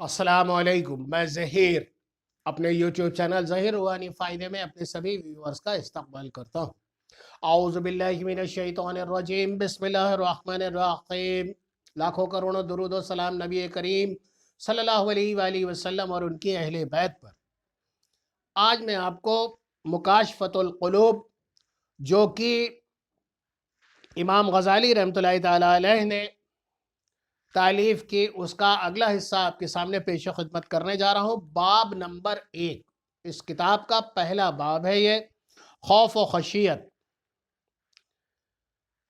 السلام علیکم، میں ظہیر اپنے یوٹیوب چینل ظہیر روحانی فائدے میں اپنے سبھی ویورز کا استقبال کرتا ہوں۔ اعوذ باللہ من الشیطان الرجیم، بسم اللہ الرحمن الرحیم۔ لاکھوں کروڑوں درود و سلام نبی کریم صلی اللہ علیہ وآلہ وسلم اور ان کی اہل بیت پر۔ آج میں آپ کو مکاشفۃ القلوب، جو کہ امام غزالی رحمۃ اللہ تعالیٰ علیہ نے تالیف کی، اس کا اگلا حصہ آپ کے سامنے پیش خدمت کرنے جا رہا ہوں۔ باب نمبر 1 اس کتاب کا پہلا باب ہے یہ خوف و خشیت۔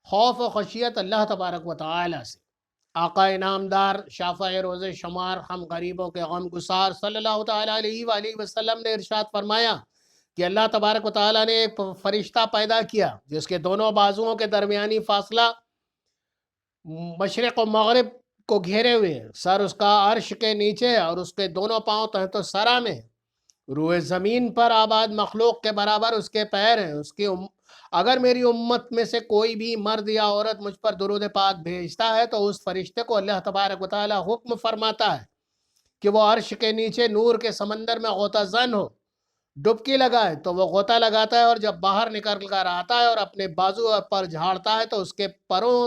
خوف و خشیت اللہ تبارک و تعالی سے، آقا انعامدار شافع روز شمار، ہم غریبوں کے غم گسار صلی اللہ تعالیٰ علیہ وآلہ وسلم نے ارشاد فرمایا کہ اللہ تبارک و تعالیٰ نے ایک فرشتہ پیدا کیا جس کے دونوں بازوؤں کے درمیانی فاصلہ مشرق و مغرب کو گھیرے ہوئے ہے، سر اس کا عرش کے نیچے اور اس کے دونوں پاؤں تحت سرا میں، روئے زمین پر آباد مخلوق کے برابر اس کے پیر ہیں۔ اگر میری امت میں سے کوئی بھی مرد یا عورت مجھ پر درود پاک بھیجتا ہے تو اس فرشتے کو اللہ تبارک و تعالی حکم فرماتا ہے کہ وہ عرش کے نیچے نور کے سمندر میں غوطہ زن ہو، ڈبکی لگائے تو وہ غوطہ لگاتا ہے، اور جب باہر نکل کر آتا ہے اور اپنے بازو پر جھاڑتا ہے تو اس کے پروں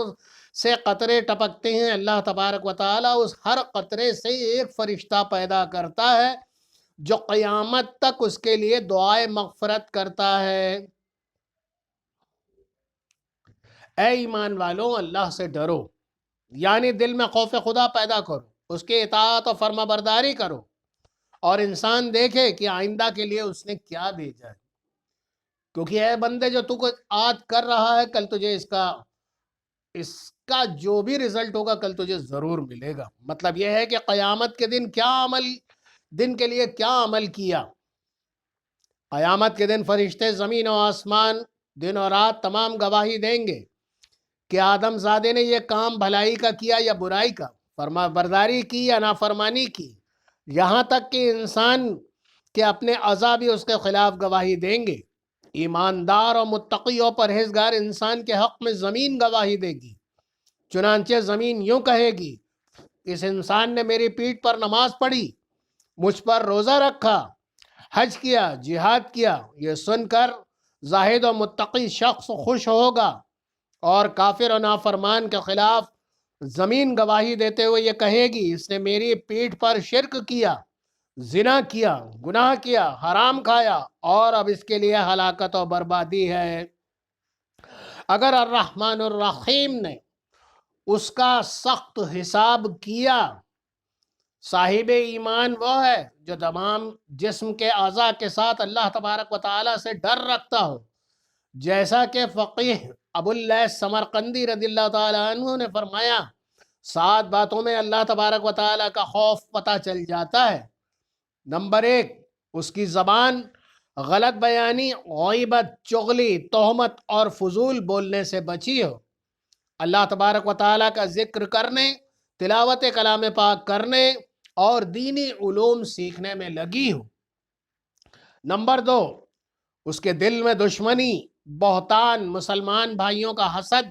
سے قطرے ٹپکتے ہیں۔ اللہ تبارک و تعالی اس ہر قطرے سے ایک فرشتہ پیدا کرتا ہے جو قیامت تک اس کے لیے دعائے مغفرت کرتا ہے۔ اے ایمان والوں، اللہ سے ڈرو، یعنی دل میں خوف خدا پیدا کرو، اس کے اطاعت و فرما برداری کرو، اور انسان دیکھے کہ آئندہ کے لیے اس نے کیا بھیجا ہے، کیونکہ اے بندے جو تو کو آج کر رہا ہے، کل تجھے اس کا جو بھی رزلٹ ہوگا کل تجھے ضرور ملے گا۔ مطلب یہ ہے کہ قیامت کے دن کے لیے کیا عمل کیا۔ قیامت کے دن فرشتے زمین و آسمان دن اور رات تمام گواہی دیں گے کہ آدم زادے نے یہ کام بھلائی کا کیا یا برائی کا، فرما برداری کی یا نافرمانی کی، یہاں تک کہ انسان کے اپنے اعضاء بھی اس کے خلاف گواہی دیں گے۔ ایماندار اور متقی اور پرہیزگار انسان کے حق میں زمین گواہی دے گی، چنانچہ زمین یوں کہے گی، اس انسان نے میری پیٹھ پر نماز پڑھی، مجھ پر روزہ رکھا، حج کیا، جہاد کیا۔ یہ سن کر زاہد و متقی شخص خوش ہوگا، اور کافر و نافرمان کے خلاف زمین گواہی دیتے ہوئے یہ کہے گی، اس نے میری پیٹھ پر شرک کیا، زنا کیا، گناہ کیا، حرام کھایا، اور اب اس کے لیے ہلاکت و بربادی ہے۔ اگر الرحمن الرحیم نے اس کا سخت حساب کیا، صاحب ایمان وہ ہے جو تمام جسم کے اعضاء کے ساتھ اللہ تبارک و تعالی سے ڈر رکھتا ہو، جیسا کہ فقیہ ابو اللیث سمرقندی رضی اللہ تعالیٰ عنہ نے فرمایا، 7 باتوں میں اللہ تبارک و تعالیٰ کا خوف پتہ چل جاتا ہے۔ نمبر 1، اس کی زبان غلط بیانی، غیبت، چغلی، تہمت اور فضول بولنے سے بچی ہو، اللہ تبارک و تعالیٰ کا ذکر کرنے، تلاوت کلام پاک کرنے اور دینی علوم سیکھنے میں لگی ہو۔ نمبر 2، اس کے دل میں دشمنی، بہتان، مسلمان بھائیوں کا حسد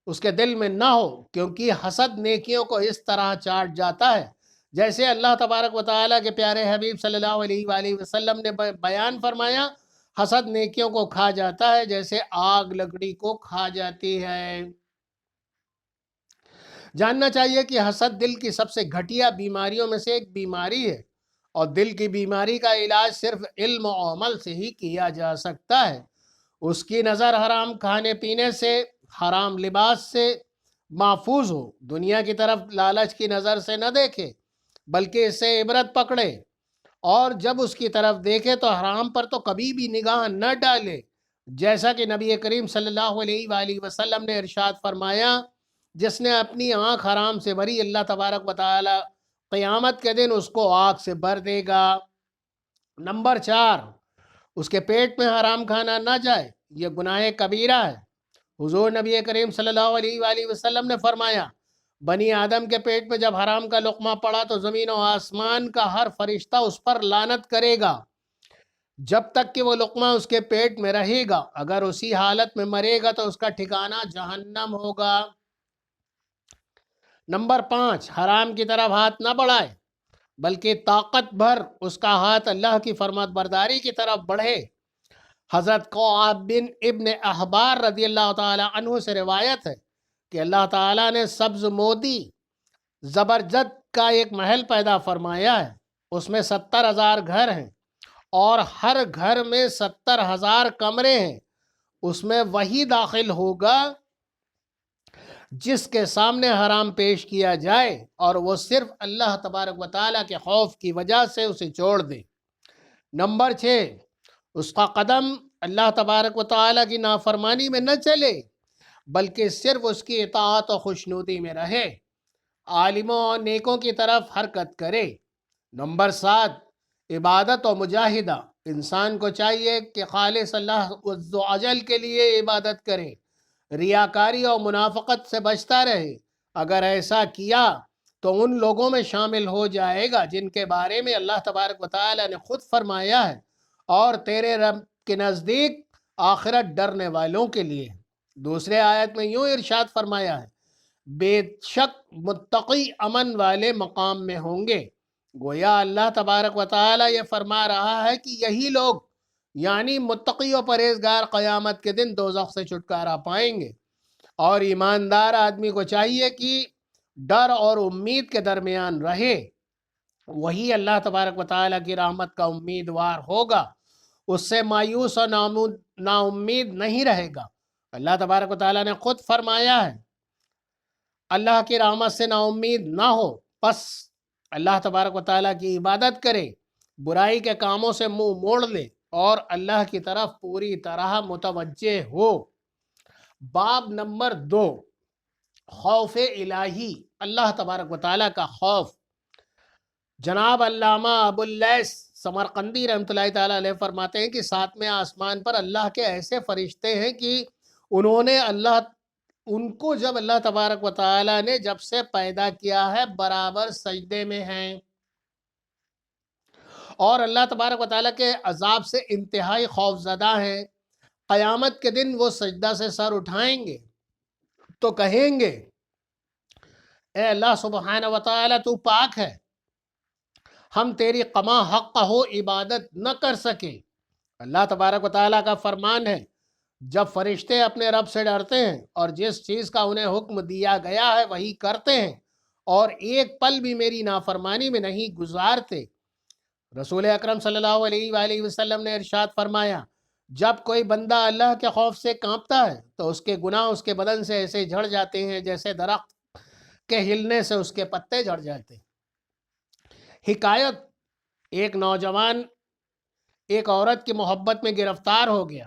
اس کے دل میں نہ ہو، کیونکہ حسد نیکیوں کو اس طرح چاٹ جاتا ہے جیسے اللہ تبارک و تعالیٰ کے پیارے حبیب صلی اللہ علیہ وآلہ وسلم نے بیان فرمایا، حسد نیکیوں کو کھا جاتا ہے جیسے آگ لکڑی کو کھا جاتی ہے۔ جاننا چاہیے کہ حسد دل کی سب سے گھٹیا بیماریوں میں سے ایک بیماری ہے، اور دل کی بیماری کا علاج صرف علم و عمل سے ہی کیا جا سکتا ہے۔ اس کی نظر حرام کھانے پینے سے، حرام لباس سے محفوظ ہو، دنیا کی طرف لالچ کی نظر سے نہ دیکھے بلکہ اس سے عبرت پکڑے، اور جب اس کی طرف دیکھے تو حرام پر تو کبھی بھی نگاہ نہ ڈالے، جیسا کہ نبی کریم صلی اللہ علیہ وآلہ وسلم نے ارشاد فرمایا، جس نے اپنی آنکھ حرام سے بھری، اللہ تبارک و تعالی قیامت کے دن اس کو آگ سے بھر دے گا۔ نمبر 4، اس کے پیٹ میں حرام کھانا نہ جائے، یہ گناہ کبیرہ ہے۔ حضور نبی کریم صلی اللہ علیہ وآلہ وسلم نے فرمایا، بنی آدم کے پیٹ میں جب حرام کا لقمہ پڑا تو زمین و آسمان کا ہر فرشتہ اس پر لعنت کرے گا جب تک کہ وہ لقمہ اس کے پیٹ میں رہے گا۔ اگر اسی حالت میں مرے گا تو اس کا ٹھکانہ جہنم ہوگا۔ نمبر 5، حرام کی طرف ہاتھ نہ بڑھائے، بلکہ طاقت بھر اس کا ہاتھ اللہ کی فرمان برداری کی طرف بڑھے۔ حضرت قعب بن ابن احبار رضی اللہ تعالی عنہ سے روایت ہے کہ اللہ تعالیٰ نے سبز مودی زبرجد کا ایک محل پیدا فرمایا ہے، اس میں 70,000 گھر ہیں اور ہر گھر میں 70,000 کمرے ہیں۔ اس میں وہی داخل ہوگا جس کے سامنے حرام پیش کیا جائے اور وہ صرف اللہ تبارک و تعالیٰ کے خوف کی وجہ سے اسے چھوڑ دے۔ نمبر 6، اس کا قدم اللہ تبارک و تعالیٰ کی نافرمانی میں نہ چلے بلکہ صرف اس کی اطاعت و خوشنودی میں رہے، عالموں اور نیکوں کی طرف حرکت کرے۔ نمبر 7، عبادت و مجاہدہ۔ انسان کو چاہیے کہ خالص اللہ عز و جل کے لیے عبادت کرے، ریاکاری اور منافقت سے بچتا رہے۔ اگر ایسا کیا تو ان لوگوں میں شامل ہو جائے گا جن کے بارے میں اللہ تبارک و تعالیٰ نے خود فرمایا ہے، اور تیرے رب کے نزدیک آخرت ڈرنے والوں کے لیے۔ دوسرے آیت میں یوں ارشاد فرمایا ہے، بے شک متقی امن والے مقام میں ہوں گے۔ گویا اللہ تبارک و تعالیٰ یہ فرما رہا ہے کہ یہی لوگ یعنی متقی و پرہیزگار قیامت کے دن دوزخ سے چھٹکارا پائیں گے۔ اور ایماندار آدمی کو چاہیے کہ ڈر اور امید کے درمیان رہے، وہی اللہ تبارک و تعالیٰ کی رحمت کا امیدوار ہوگا، اس سے مایوس اور نا امید نہیں رہے گا۔ اللہ تبارک و تعالیٰ نے خود فرمایا ہے اللہ کی رحمت سے نا امید نہ ہو، پس اللہ تبارک و تعالیٰ کی عبادت کرے، برائی کے کاموں سے منہ موڑ لے اور اللہ کی طرف پوری طرح متوجہ ہو۔ باب نمبر 2، خوف الہی، اللہ تبارک و تعالیٰ کا خوف۔ جناب علامہ ابو اللیث سمرقندی رحمۃ اللہ تعالیٰ علیہ فرماتے ہیں کہ 7ویں آسمان پر اللہ کے ایسے فرشتے ہیں کہ ان کو جب اللہ تبارک و تعالیٰ نے جب سے پیدا کیا ہے برابر سجدے میں ہیں، اور اللہ تبارک و تعالیٰ کے عذاب سے انتہائی خوف زدہ ہیں۔ قیامت کے دن وہ سجدہ سے سر اٹھائیں گے تو کہیں گے، اے اللہ سبحانہ و تعالیٰ تو پاک ہے، ہم تیری قما حق ہو عبادت نہ کر سکے۔ اللہ تبارک و تعالیٰ کا فرمان ہے، جب فرشتے اپنے رب سے ڈرتے ہیں اور جس چیز کا انہیں حکم دیا گیا ہے وہی کرتے ہیں اور ایک پل بھی میری نافرمانی میں نہیں گزارتے۔ رسول اکرم صلی اللہ علیہ وآلہ وسلم نے ارشاد فرمایا، جب کوئی بندہ اللہ کے خوف سے کانپتا ہے تو اس کے گناہ اس کے بدن سے ایسے جھڑ جاتے ہیں جیسے درخت کے ہلنے سے اس کے پتے جھڑ جاتے ہیں۔ حکایت، ایک نوجوان ایک عورت کی محبت میں گرفتار ہو گیا۔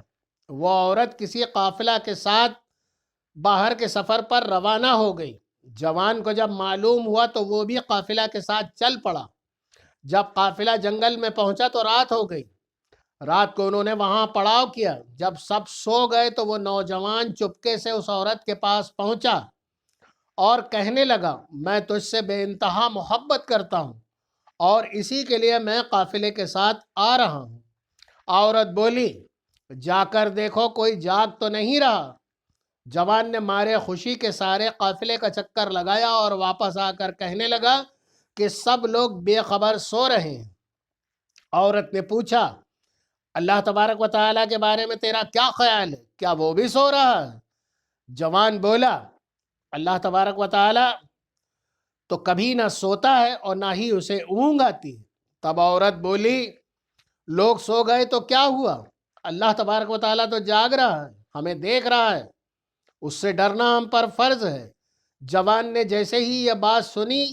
وہ عورت کسی قافلہ کے ساتھ باہر کے سفر پر روانہ ہو گئی۔ جوان کو جب معلوم ہوا تو وہ بھی قافلہ کے ساتھ چل پڑا۔ جب قافلہ جنگل میں پہنچا تو رات ہو گئی۔ رات کو انہوں نے وہاں پڑاؤ کیا۔ جب سب سو گئے تو وہ نوجوان چپکے سے اس عورت کے پاس پہنچا اور کہنے لگا، میں تجھ سے بے انتہا محبت کرتا ہوں اور اسی کے لیے میں قافلے کے ساتھ آ رہا ہوں۔ عورت بولی، جا کر دیکھو کوئی جاگ تو نہیں رہا۔ جوان نے مارے خوشی کے سارے قافلے کا چکر لگایا اور واپس آ کر کہنے لگا کہ سب لوگ بے خبر سو رہے ہیں۔ عورت نے پوچھا، اللہ تبارک و تعالیٰ کے بارے میں تیرا کیا خیال ہے؟ کیا وہ بھی سو رہا ہے؟ جوان بولا، اللہ تبارک و تعالیٰ تو کبھی نہ سوتا ہے اور نہ ہی اسے اونگ آتی ہے۔ تب عورت بولی، لوگ سو گئے تو کیا ہوا؟ اللہ تبارک و تعالیٰ تو جاگ رہا ہے، ہمیں دیکھ رہا ہے، اس سے ڈرنا ہم پر فرض ہے۔ جوان نے جیسے ہی یہ بات سنی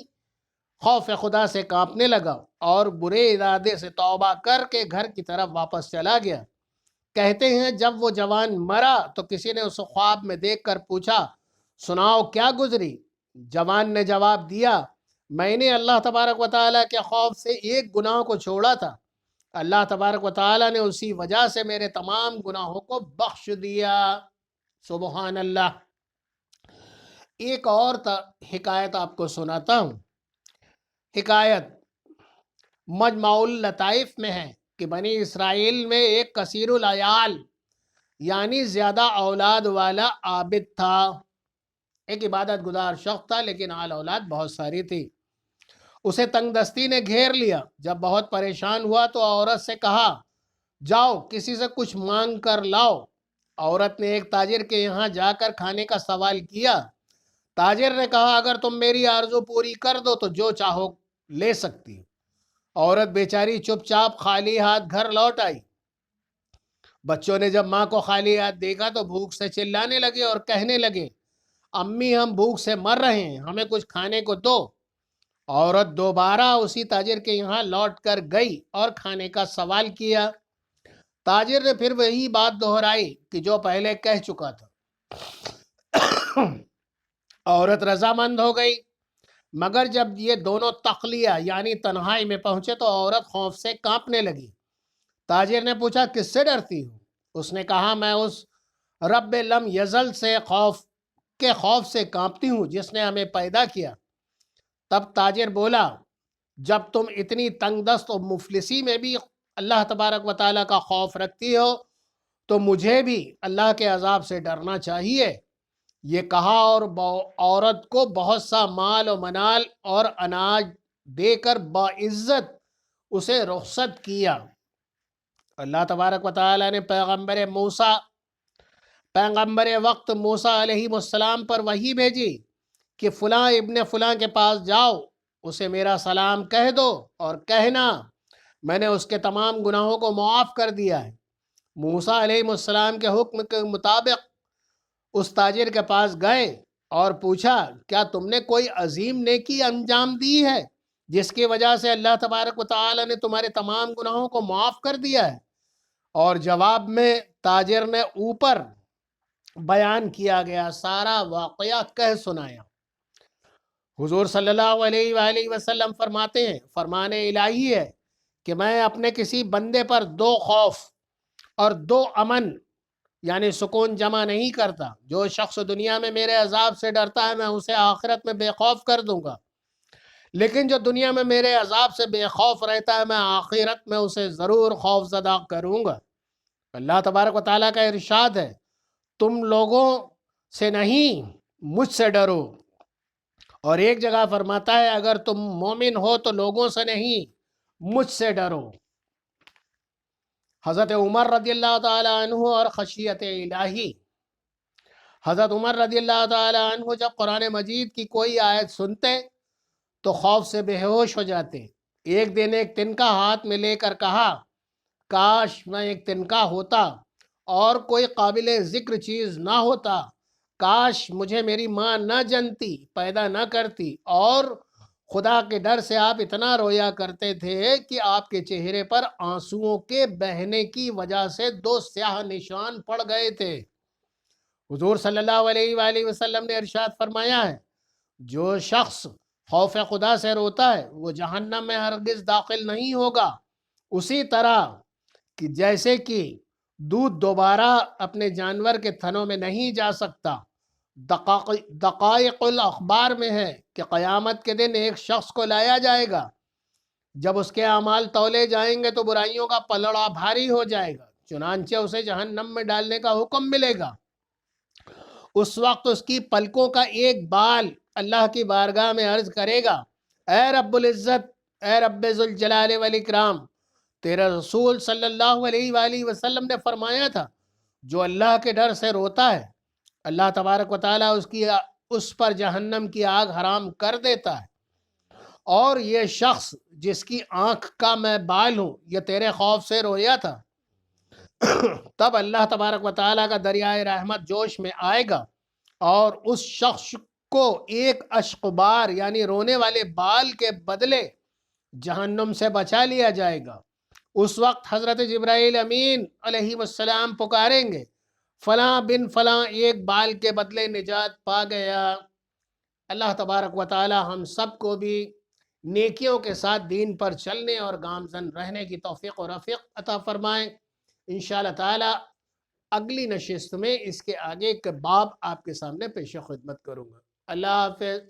خوف خدا سے کانپنے لگا اور برے ارادے سے توبہ کر کے گھر کی طرف واپس چلا گیا۔ کہتے ہیں جب وہ جوان مرا تو کسی نے اسے خواب میں دیکھ کر پوچھا، سناؤ کیا گزری؟ جوان نے جواب دیا، میں نے اللہ تبارک و تعالیٰ کے خوف سے ایک گناہ کو چھوڑا تھا، اللہ تبارک و تعالیٰ نے اسی وجہ سے میرے تمام گناہوں کو بخش دیا۔ سبحان اللہ۔ ایک اور حکایت آپ کو سناتا ہوں۔ حکایت مجمع اللطائف میں ہے کہ بنی اسرائیل میں ایک کثیر العیال یعنی زیادہ اولاد والا عابد تھا۔ ایک عبادت گزار شخص تھا لیکن آل اولاد بہت ساری تھی۔ اسے تنگ دستی نے گھیر لیا۔ جب بہت پریشان ہوا تو عورت سے کہا جاؤ کسی سے کچھ مانگ کر لاؤ۔ عورت نے ایک تاجر کے یہاں جا کر کھانے کا سوال کیا۔ تاجر نے کہا اگر تم میری آرزو پوری کر دو تو جو چاہو لے سکتی۔ عورت بیچاری چپ چاپ خالی ہاتھ گھر لوٹ آئی۔ بچوں نے جب ماں کو خالی ہاتھ دیکھا تو بھوک سے چلانے لگے اور کہنے لگے امی ہم بھوک سے مر رہے ہیں، ہمیں کچھ کھانے کو دو۔ عورت دوبارہ اسی تاجر کے یہاں لوٹ کر گئی اور کھانے کا سوال کیا۔ تاجر نے پھر وہی بات دہرائی کہ جو پہلے کہہ چکا تھا۔ عورت رضامند ہو گئی، مگر جب یہ دونوں تخلیہ یعنی تنہائی میں پہنچے تو عورت خوف سے کانپنے لگی۔ تاجر نے پوچھا کس سے ڈرتی ہو؟ اس نے کہا میں اس رب لم یزل سے خوف سے کانپتی ہوں جس نے ہمیں پیدا کیا۔ تب تاجر بولا جب تم اتنی تنگ دست اور مفلسی میں بھی اللہ تبارک و تعالیٰ کا خوف رکھتی ہو تو مجھے بھی اللہ کے عذاب سے ڈرنا چاہیے۔ یہ کہا اور عورت کو بہت سا مال و منال اور اناج دے کر باعزت اسے رخصت کیا۔ اللہ تبارک و تعالیٰ نے پیغمبر وقت موسیٰ علیہ السلام پر وحی بھیجی کہ فلاں ابن فلاں کے پاس جاؤ، اسے میرا سلام کہہ دو اور کہنا میں نے اس کے تمام گناہوں کو معاف کر دیا ہے۔ موسیٰ علیہ السلام کے حکم کے مطابق اس تاجر کے پاس گئے اور پوچھا کیا تم نے کوئی عظیم نیکی انجام دی ہے جس کی وجہ سے اللہ تبارک و تعالی نے تمہارے تمام گناہوں کو معاف کر دیا ہے؟ اور جواب میں تاجر نے اوپر بیان کیا گیا سارا واقعہ کہہ سنایا۔ حضور صلی اللہ علیہ وآلہ وسلم فرماتے ہیں فرمان الہی ہے کہ میں اپنے کسی بندے پر 2 خوف اور 2 امن یعنی سکون جمع نہیں کرتا۔ جو شخص دنیا میں میرے عذاب سے ڈرتا ہے میں اسے آخرت میں بے خوف کر دوں گا، لیکن جو دنیا میں میرے عذاب سے بے خوف رہتا ہے میں آخرت میں اسے ضرور خوف زدہ کروں گا۔ اللہ تبارک و تعالیٰ کا ارشاد ہے تم لوگوں سے نہیں مجھ سے ڈرو، اور ایک جگہ فرماتا ہے اگر تم مومن ہو تو لوگوں سے نہیں مجھ سے ڈرو۔ حضرت عمر رضی اللہ تعالیٰ عنہ اور خشیت الہی۔ حضرت عمر رضی اللہ تعالیٰ عنہ جب قرآن مجید کی کوئی آیت سنتے تو خوف سے بے ہوش ہو جاتے۔ ایک دن ایک تنکا ہاتھ میں لے کر کہا کاش میں ایک تنکا ہوتا اور کوئی قابل ذکر چیز نہ ہوتا، کاش مجھے میری ماں نہ جنتی، پیدا نہ کرتی، اور خدا کے ڈر سے آپ اتنا رویا کرتے تھے کہ آپ کے چہرے پر آنسوؤں کے بہنے کی وجہ سے 2 سیاہ نشان پڑ گئے تھے۔ حضور صلی اللہ علیہ وآلہ وسلم نے ارشاد فرمایا ہے جو شخص خوف خدا سے روتا ہے وہ جہنم میں ہرگز داخل نہیں ہوگا، اسی طرح کہ جیسے کہ دودھ دوبارہ اپنے جانور کے تھنوں میں نہیں جا سکتا۔ دقائق الاخبار میں ہے کہ قیامت کے دن ایک شخص کو لایا جائے گا، جب اس کے اعمال تولے جائیں گے تو برائیوں کا پلڑا بھاری ہو جائے گا، چنانچہ اسے جہنم میں ڈالنے کا حکم ملے گا۔ اس وقت اس کی پلکوں کا ایک بال اللہ کی بارگاہ میں عرض کرے گا اے رب العزت، اے رب ذوالجلال والاکرام، تیرا رسول صلی اللہ علیہ وآلہ وسلم نے فرمایا تھا جو اللہ کے ڈر سے روتا ہے اللہ تبارک و تعالیٰ اس پر جہنم کی آگ حرام کر دیتا ہے، اور یہ شخص جس کی آنکھ کا میں بال ہوں یہ تیرے خوف سے رویا تھا۔ تب اللہ تبارک و تعالیٰ کا دریائے رحمت جوش میں آئے گا اور اس شخص کو ایک اشقبار یعنی رونے والے بال کے بدلے جہنم سے بچا لیا جائے گا۔ اس وقت حضرت جبرائیل امین علیہ السلام پکاریں گے فلاں بن فلاں ایک بال کے بدلے نجات پا گیا۔ اللہ تبارک و تعالی ہم سب کو بھی نیکیوں کے ساتھ دین پر چلنے اور گامزن رہنے کی توفیق و رفیق عطا فرمائیں۔ انشاءاللہ تعالی اگلی نشست میں اس کے آگے کے باب آپ کے سامنے پیش خدمت کروں گا۔ اللہ حافظ۔